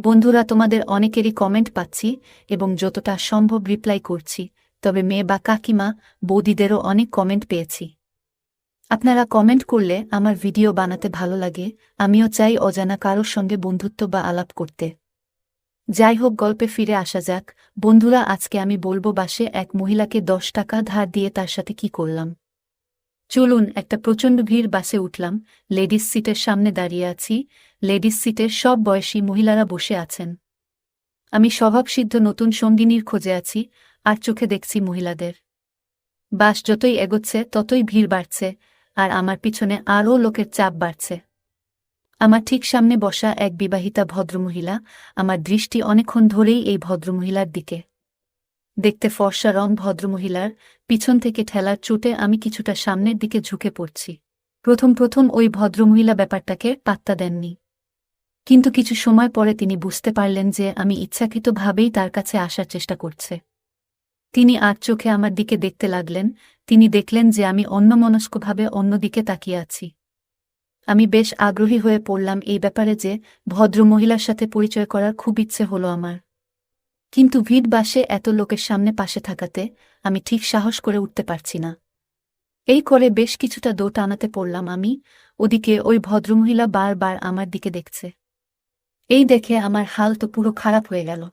বন্ধুরা, তোমাদের অনেকেরই কমেন্ট পাচ্ছি এবং যতটা সম্ভব রিপ্লাই করছি, তবে মেয়ে বা কাকিমা বৌদিদেরও অনেক কমেন্ট পেয়েছি। আপনারা কমেন্ট করলে আমার ভিডিও বানাতে ভালো লাগে, আমিও চাই অজানা কারোর সঙ্গে বন্ধুত্ব বা আলাপ করতে। যাই হোক, গল্পে ফিরে আসা যাক। বন্ধুরা, আজকে আমি বলবো বাসে এক মহিলাকে 10 টাকা ধার দিয়ে তার সাথে কি করলাম। চলুন, একটা প্রচণ্ড ভিড় বাসে উঠলাম। লেডিস সিটের সামনে দাঁড়িয়ে আছি। লেডিস সিটের সব বয়সী মহিলারা বসে আছেন। আমি স্বভাবসিদ্ধ নতুন সঙ্গিনীর খোঁজে আছি, আর চোখে দেখছি মহিলাদের। বাস যতই এগোচ্ছে ততই ভিড় বাড়ছে, আর আমার পিছনে আরও লোকের চাপ বাড়ছে। আমার ঠিক সামনে বসা এক বিবাহিতা ভদ্রমহিলা। আমার দৃষ্টি অনেকক্ষণ ধরেই এই ভদ্রমহিলার দিকে। দেখতে ফর্সা রং ভদ্রমহিলার, পিছন থেকে ঠেলার চোটে আমি কিছুটা সামনের দিকে ঝুঁকে পড়ছি। প্রথম ওই ভদ্রমহিলা ব্যাপারটাকে পাত্তা দেননি, কিন্তু কিছু সময় পরে তিনি বুঝতে পারলেন যে আমি ইচ্ছাকৃতভাবেই তার কাছে আসার চেষ্টা করছে। তিনি আর চোখে আমার দিকে দেখতে লাগলেন। তিনি দেখলেন যে আমি অন্যমনস্কভাবে অন্যদিকে তাকিয়ে আছি। আমি বেশ আগ্রহী হয়ে পড়লাম এই ব্যাপারে যে ভদ্রমহিলার সাথে পরিচয় করার খুব ইচ্ছে হলো আমার। কিন্তু ভিড় বাসে এত লোকের সামনে পাশে থাকাতে আমি ঠিক সাহস করে উঠতে পারছি না। এই করে বেশ কিছুটা দৌড় টানাতে পড়লাম আমি। ওদিকে ওই ভদ্রমহিলা বারবার আমার দিকে দেখছে। এই দেখে আমার হাল তো পুরো খারাপ হয়ে গেল।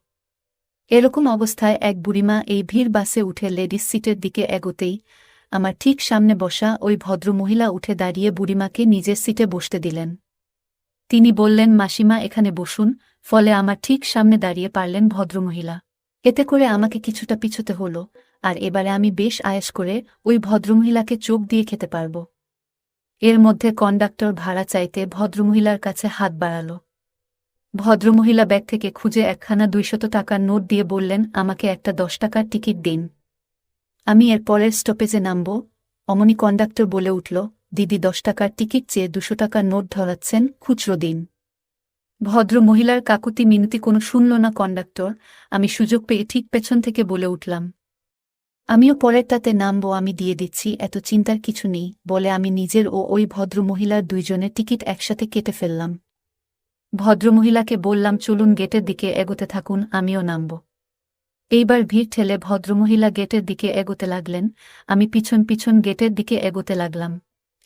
এরকম অবস্থায় এক বুড়িমা এই ভিড় বাসে উঠে লেডিস সিটের দিকে এগোতেই আমার ঠিক সামনে বসা ওই ভদ্রমহিলা উঠে দাঁড়িয়ে বুড়িমাকে নিজের সিটে বসতে দিলেন। তিনি বললেন, মাসিমা এখানে বসুন। ফলে আমার ঠিক সামনে দাঁড়িয়ে পারলেন ভদ্রমহিলা। এতে করে আমাকে কিছুটা পিছোতে হলো, আর এবারে আমি বেশ আয়েশ করে ওই ভদ্রমহিলাকে চোখ দিয়ে খেতে পারব। এর মধ্যে কন্ডাক্টর ভাড়া চাইতে ভদ্রমহিলার কাছে হাত বাড়াল। ভদ্রমহিলা ব্যাগ থেকে খুঁজে একখানা 200 টাকার নোট দিয়ে বললেন, আমাকে একটা 10 টাকার টিকিট দিন, আমি এর পরের স্টপেজে নামব। অমনি কন্ডাক্টর বলে উঠল, দিদি 10 টাকার টিকিট চেয়ে 200 টাকার নোট ধরাচ্ছেন, খুচরো দিন। ভদ্রমহিলার কাকুতি মিনতি কোনো শুনল না কন্ডাক্টর। আমি সুযোগ পেয়ে ঠিক পেছন থেকে বলে উঠলাম, আমিও পরেরটাতে নামব, আমি দিয়ে দিচ্ছি, এত চিন্তার কিছু নেই। বলে আমি নিজের ও ওই ভদ্রমহিলার দুইজনের টিকিট একসাথে কেটে ফেললাম। ভদ্রমহিলাকে বললাম, চলুন গেটের দিকে এগোতে থাকুন, আমিও নামব। এইবার ভিড় ঠেলে ভদ্রমহিলা গেটের দিকে এগোতে লাগলেন। আমি পিছন গেটের দিকে এগোতে লাগলাম।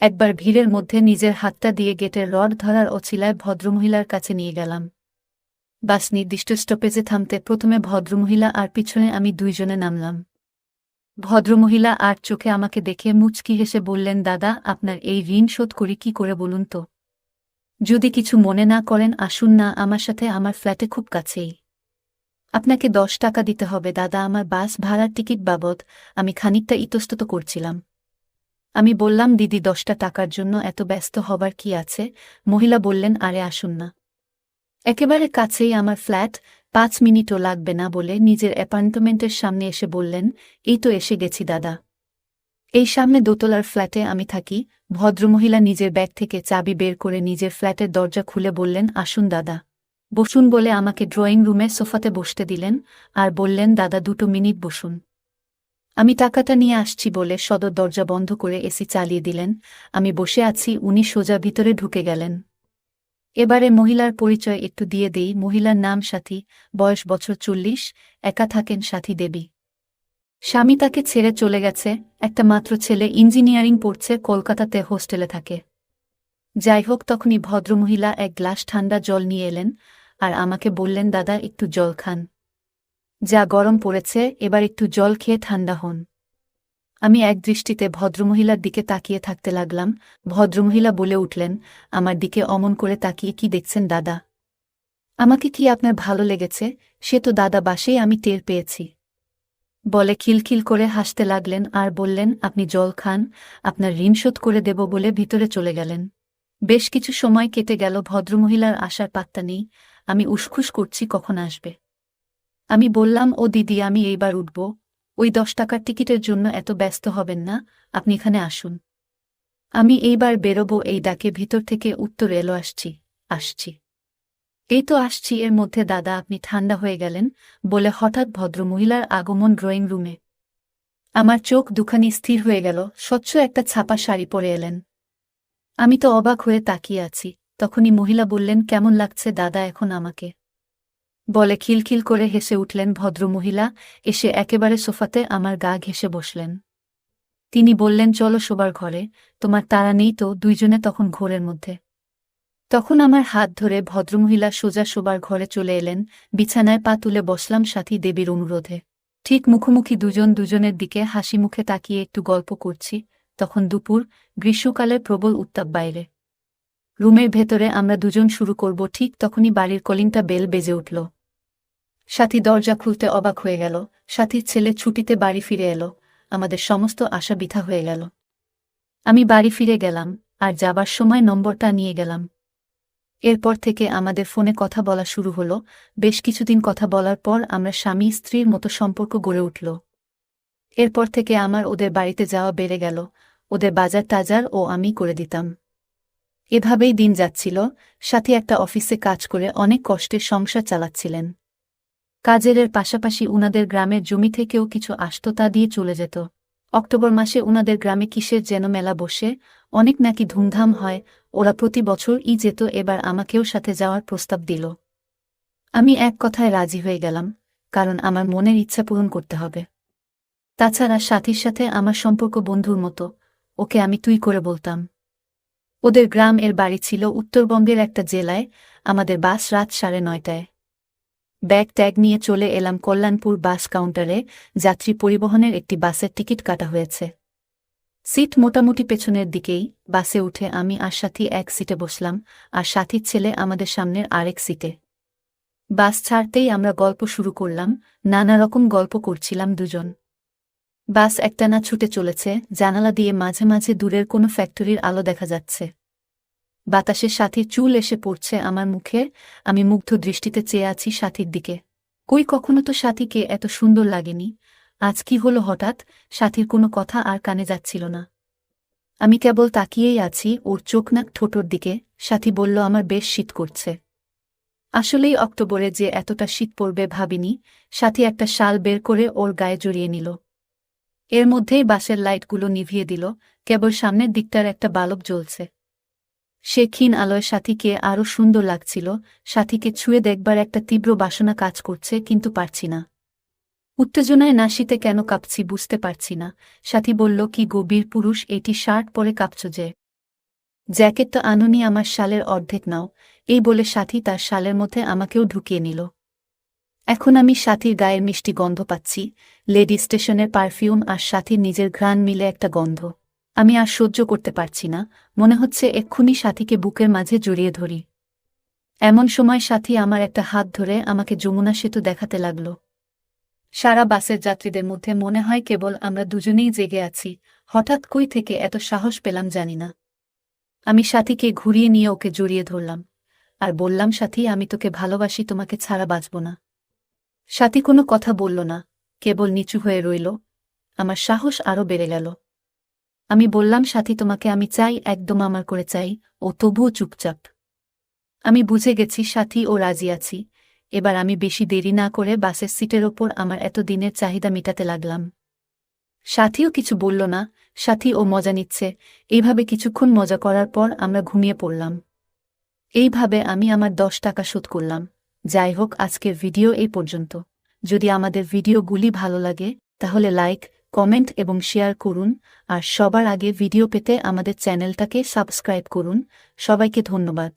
একবার ভিড়ের মধ্যে নিজের হাতটা দিয়ে গেটের রড ধরার অছিলায় ভদ্রমহিলার কাছে নিয়ে গেলাম। বাস নির্দিষ্ট স্টপেজে থামতে প্রথমে ভদ্রমহিলা আর পিছনে আমি দুইজনে নামলাম। ভদ্রমহিলা আর চোখে আমাকে দেখে মুচকি হেসে বললেন, দাদা, আপনার এই ঋণ শোধ করি কি করে বলুন তো? যদি কিছু মনে না করেন আসুন না আমার সাথে, আমার ফ্ল্যাটে খুব কাছেই। আপনাকে 10 টাকা দিতে হবে দাদা, আমার বাস ভাড়ার টিকিট বাবদ। আমি খানিকটা ইতস্তত করছিলাম। আমি বললাম, দিদি 10টা টাকার জন্য এত ব্যস্ত হবার কি আছে? মহিলা বললেন, আরে আসুন না, একেবারে কাছেই আমার ফ্ল্যাট, 5 মিনিটও লাগবে না বলে নিজের অ্যাপার্টমেন্টের সামনে এসে বললেন, এই তো এসে গেছি দাদা। এই সামনে দোতলার ফ্ল্যাটে আমি থাকি। ভদ্রমহিলা নিজের ব্যাগ থেকে চাবি বের করে নিজের ফ্ল্যাটের দরজা খুলে বললেন, আসুন দাদা, বসুন। বলে আমাকে ড্রয়িং রুমে সোফাতে বসতে দিলেন আর বললেন, দাদা 2 মিনিট বসুন, আমি টাকাটা নিয়ে আসছি বলে সদর দরজা বন্ধ করে এসি চালিয়ে দিলেন। আমি বসে আছি, উনি সোজা ভিতরে ঢুকে গেলেন। এবারে মহিলার পরিচয় একটু দিয়ে দেই। মহিলার নাম সাথী, বয়স বছর 40, একা থাকেন সাথী দেবী। স্বামী তাকে ছেড়ে চলে গেছে, একটা মাত্র ছেলে ইঞ্জিনিয়ারিং পড়ছে, কলকাতাতে হোস্টেলে থাকে। যাই হোক, তখনই ভদ্রমহিলা এক গ্লাস ঠান্ডা জল নিয়ে এলেন আর আমাকে বললেন, দাদা একটু জল খান, যা গরম পড়েছে, এবার একটু জল খেয়ে ঠান্ডা হন। আমি এক দৃষ্টিতে ভদ্রমহিলার দিকে তাকিয়ে থাকতে লাগলাম। ভদ্রমহিলা বলে উঠলেন, আমার দিকে অমন করে তাকিয়ে কি দেখছেন দাদা? আমাকে কি আপনার ভালো লেগেছে? সে তো দাদা বাসেই আমি টের পেয়েছি। বলে খিলখিল করে হাসতে লাগলেন আর বললেন, আপনি জল খান, আপনার ঋণ শোধ করে দেব বলে ভিতরে চলে গেলেন। বেশ কিছু সময় কেটে গেল, ভদ্রমহিলার আসার পাত্তা নেই। আমি উসখুস করছি কখন আসবে। আমি বললাম, ও দিদি, আমি এইবার উঠব, ওই 10 টাকার টিকিটের জন্য এত ব্যস্ত হবেন না, আপনি এখানে আসুন, আমি এইবার বেরোবো। এই ডাকে ভিতর থেকে উত্তর এলো, আসছি, এই তো আসছি। এর মধ্যে দাদা আপনি ঠান্ডা হয়ে গেলেন বলে হঠাৎ ভদ্রমহিলার আগমন ড্রয়িং রুমে। আমার চোখ দুখানি স্থির হয়ে গেল। স্বচ্ছ একটা ছাপা শাড়ি পরে এলেন। আমি তো অবাক হয়ে তাকিয়ে আছি। তখনই মহিলা বললেন, কেমন লাগছে দাদা এখন আমাকে? বলে খিলখিল করে হেসে উঠলেন ভদ্রমহিলা, এসে একেবারে সোফাতে আমার গা ঘেঁষে বসলেন। তিনি বললেন, চলো শোবার ঘরে, তোমার তাড়া নেই তো? দুইজনে তখন ঘোরের মধ্যে। তখন আমার হাত ধরে ভদ্রমহিলা সোজা শোবার ঘরে চলে এলেন। বিছানায় পা তুলে বসলাম সাথী দেবীর অনুরোধে। ঠিক মুখোমুখি দুজন দুজনের দিকে হাসি মুখে তাকিয়ে একটু গল্প করছি। তখন দুপুর, গ্রীষ্মকালের প্রবল উত্তাপ বাইরে। রুমের ভেতরে আমরা দুজন শুরু করব, ঠিক তখনই বাড়ির কলিংটা বেল বেজে উঠল। সাথী দরজা খুলতে অবাক হয়ে গেল। সাথীর ছেলে ছুটিতে বাড়ি ফিরে এলো। আমাদের সমস্ত আশা বৃথা হয়ে গেল। আমি বাড়ি ফিরে গেলাম, আর যাবার সময় নম্বরটা নিয়ে গেলাম। এরপর থেকে আমাদের ফোনে কথা বলা শুরু হলো। বেশ কিছুদিন কথা বলার পর আমরা স্বামী স্ত্রীর মতো সম্পর্ক গড়ে উঠল। এরপর থেকে আমার ওদের বাড়িতে যাওয়া বেড়ে গেল। ওদের বাজার টাজার ও আমি করে দিতাম। এভাবেই দিন যাচ্ছিল। সাথী একটা অফিসে কাজ করে অনেক কষ্টে সংসার চালাচ্ছিলেন। কাজের পাশাপাশি উনাদের গ্রামের জমি থেকেও কিছু আসত, তা দিয়ে চলে যেত। অক্টোবর মাসে উনাদের গ্রামে কিসের যেন মেলা বসে, অনেক নাকি ধুমধাম হয়। ওরা প্রতি বছর যেত, এবার আমাকেও সাথে যাওয়ার প্রস্তাব দিল। আমি এক কথায় রাজি হয়ে গেলাম, কারণ আমার মনের ইচ্ছা পূরণ করতে হবে। তাছাড়া সাথীর সাথে আমার সম্পর্ক বন্ধুর মতো, ওকে আমি তুই করে বলতাম। ওদের গ্রাম এর বাড়ি ছিল উত্তরবঙ্গের একটা জেলায়। আমাদের বাস রাত 9:30টায়। ব্যাগ ট্যাগ নিয়ে চলে এলাম কল্যাণপুর বাস কাউন্টারে। যাত্রী পরিবহনের একটি বাসের টিকিট কাটা হয়েছে। সিট মোটামুটি পেছনের দিকেই। বাসে উঠে আমি আর সাথী এক সিটে বসলাম, আর সাথীর ছেলে আমাদের সামনের আরেক সিটে। বাস ছাড়তেই আমরা গল্প শুরু করলাম। নানা রকম গল্প করছিলাম দুজন। বাস একটানা ছুটে চলেছে। জানালা দিয়ে মাঝে মাঝে দূরের কোনো ফ্যাক্টরির আলো দেখা যাচ্ছে। বাতাসে সাথীর চুল এসে পড়ছে আমার মুখে। আমি মুগ্ধ দৃষ্টিতে চেয়ে আছি সাথীর দিকে। কখনো তো সাথীকে এত সুন্দর লাগেনি। আজ কি হলো হঠাৎ? সাথীর কোনো কথা আর কানে যাচ্ছিল না। আমি কেবল তাকিয়েই আছি ওর চোখ নাক ঠোঁটোর দিকে। সাথী বলল, আমার বেশ শীত করছে। আসলেই অক্টোবরে যে এতটা শীত পড়বে ভাবিনি। সাথী একটা শাল বের করে ওর গায়ে জড়িয়ে নিল। এর মধ্যেই বাসের লাইটগুলো নিভিয়ে দিল। কেবল সামনের দিকটার একটা বালব জ্বলছে। সে ক্ষীণ আলোয় সাথীকে আরও সুন্দর লাগছিল। সাথীকে ছুঁয়ে দেখবার একটা তীব্র বাসনা কাজ করছে, কিন্তু পারছি না। উত্তেজনায় নাসিতে কেন কাঁপছি বুঝতে পারছি না। সাথী বলল, কি গো বীর পুরুষ, এটি শার্ট পরে কাঁপছ যে? জ্যাকেটটা আনুনি, আমার শালের অর্ধেক নাও। এই বলে সাথী তার শালের মধ্যে আমাকেও ঢুকিয়ে নিল। এখন আমি সাথীর গায়ের মিষ্টি গন্ধ পাচ্ছি। লেডি স্টেশনের পারফিউম আর সাথীর নিজের ঘ্রাণ মিলে একটা গন্ধ। আমি আর সহ্য করতে পারছি না। মনে হচ্ছে এক্ষুনি সাথীকে বুকের মাঝে জড়িয়ে ধরি। এমন সময় সাথী আমার একটা হাত ধরে আমাকে যমুনা সেতু দেখাতে লাগল। সারা বাসের যাত্রীদের মধ্যে মনে হয় কেবল আমরা দুজনেই জেগে আছি। হঠাৎ কই থেকে এত সাহস পেলাম জানি না। আমি সাথীকে ঘুরিয়ে নিয়ে ওকে জড়িয়ে ধরলাম, আর বললাম, সাথী, আমি তোকে ভালোবাসি, তোমাকে ছাড়া বাঁচব না। সাথী কোনো কথা বলল না, কেবল নিচু হয়ে রইল। আমার সাহস আরও বেড়ে গেল। আমি বললাম, সাথী, তোমাকে আমি চাই, একদম আমার করে চাই। ও তবুও চুপচাপ। আমি বুঝে গেছি সাথী ও রাজি আছি। এবার আমি বেশি দেরি না করে বাসের সিটের ওপর আমার এত দিনের চাহিদা মেটাতে লাগলাম। সাথীও কিছু বলল না। সাথী ও মজা নিচ্ছে। এইভাবে কিছুক্ষণ মজা করার পর আমরা ঘুমিয়ে পড়লাম। এইভাবে আমি আমার 10 টাকা শোধ করলাম। যাই হোক, আজকের ভিডিও এই পর্যন্ত। যদি আমাদের ভিডিওগুলি ভালো লাগে তাহলে লাইক, কমেন্ট এবং শেয়ার করুন, আর সবার আগে ভিডিও পেতে আমাদের চ্যানেলটাকে সাবস্ক্রাইব করুন। সবাইকে ধন্যবাদ।